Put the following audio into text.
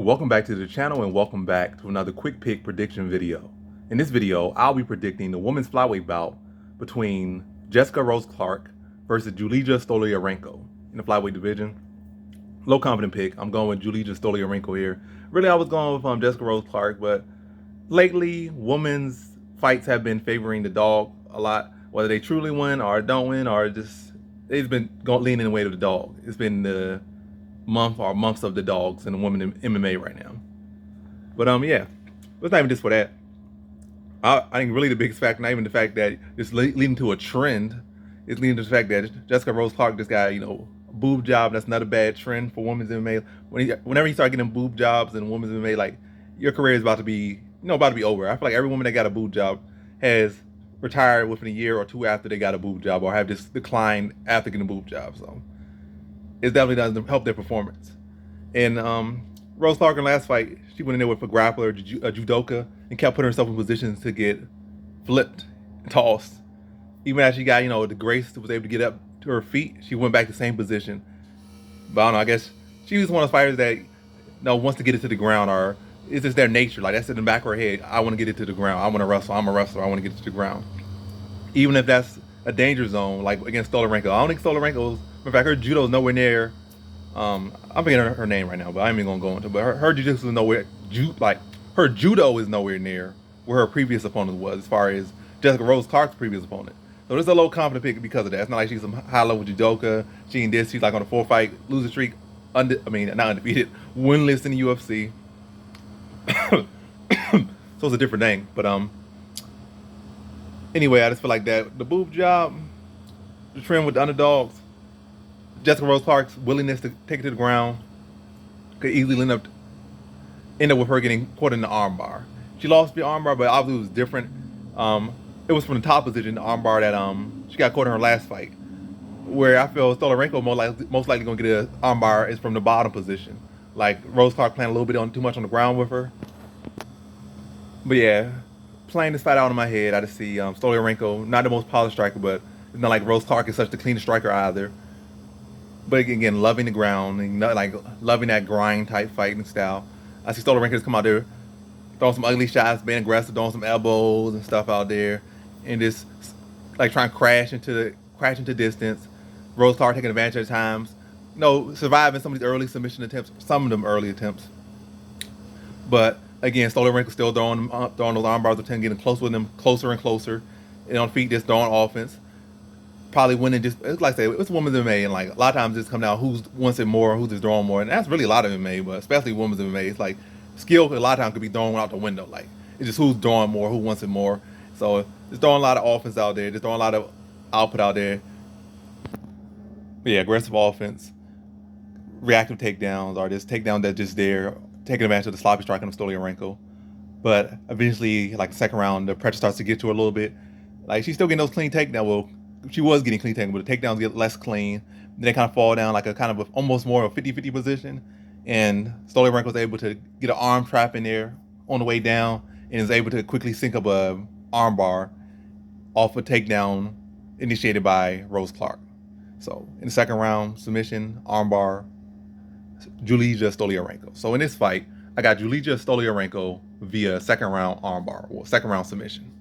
Welcome back to the channel and welcome back to another quick pick prediction video. In this video, I'll be predicting the women's flyweight bout between Jessica Rose Clark versus Julija Stoliarenko in the flyweight division. Low confident pick. I'm going with Julija Stoliarenko here. Really, I was going with Jessica Rose Clark, but lately, women's fights have been favoring the dog a lot. Whether they truly win or don't win, or just they've been leaning the way to the dog. It's been the months of the dogs and the women in MMA right now. But yeah, it's not even just for that. I think really the biggest factor, not even the fact that it's leading to a trend, it's leading to the fact that Jessica Rose Clark just got, a boob job. That's not a bad trend for women's MMA. Whenever you start getting boob jobs in women's MMA, like your career is about to be over. I feel like every woman that got a boob job has retired within a year or two after they got a boob job, or have just declined after getting a boob job. So it definitely doesn't help their performance. And Rose Clark in the last fight, she went in there with a grappler, a judoka, and kept putting herself in positions to get flipped, tossed. Even as she got, the grace was able to get up to her feet, she went back to the same position. But I don't know, I guess she was one of those fighters that wants to get it to the ground, or it's just their nature. Like that's in the back of her head. I want to get it to the ground. I want to wrestle. I'm a wrestler. I want to get it to the ground. Even if that's a danger zone, like against Stoliarenko. I don't think Stoliarenko's, in fact, her judo is nowhere near, I'm forgetting her name right now, but I'm even gonna go into it. But her jiu-jitsu is nowhere, her judo is nowhere near where her previous opponent was, as far as Jessica Rose Clark's previous opponent. So this is a low confident pick because of that. It's not like she's some high level judoka. She ain't this. She's like on a 4-fight losing streak, not undefeated, winless in the UFC. So it's a different thing. But anyway, I just feel like that the boob job, the trend with the underdogs, Jessica Rose Clark's willingness to take it to the ground could easily end up with her getting caught in the armbar. She lost the armbar, but obviously it was different. It was from the top position, the armbar that she got caught in her last fight. Where I feel Stoliarenko most likely gonna get an armbar is from the bottom position. Like Rose Clark playing a little bit too much on the ground with her. But yeah, playing this fight out in my head, I just see Stoliarenko, not the most polished striker, but it's not like Rose Clark is such the cleanest striker either. But again, loving the ground, and like loving that grind type fighting style. I see Stoliarenko just come out there, throwing some ugly shots, being aggressive, throwing some elbows and stuff out there, and just like trying to crash into distance. Rose Clark taking advantage of times, surviving some of these early submission attempts, some of them early attempts. But again, Stoliarenko still throwing those armbars, getting close with them, closer and closer, and on feet just throwing offense. Probably winning just, it's like I say, it's women's MMA, and like a lot of times it's come down who wants it more, who's just throwing more, and that's really a lot of MMA, but especially women's MMA. It's like skill a lot of times could be thrown out the window. Like it's just who's throwing more, who wants it more. So just throwing a lot of offense out there, just throwing a lot of output out there. But yeah, aggressive offense, reactive takedowns, or just takedowns that just there, taking advantage of the sloppy striking of Stoliarenko. But eventually, like the second round, the pressure starts to get to her a little bit. Like she's still getting those clean takedowns. Well, she was getting clean takedowns, but the takedowns get less clean. Then they kind of fall down like a kind of almost more of a 50-50 position. And Stoliarenko was able to get an arm trap in there on the way down, and is able to quickly sync up a arm bar off a takedown initiated by Rose Clark. So in the second round, submission, armbar, Julija Stoliarenko. So in this fight, I got Julija Stoliarenko via second round armbar, or second round submission.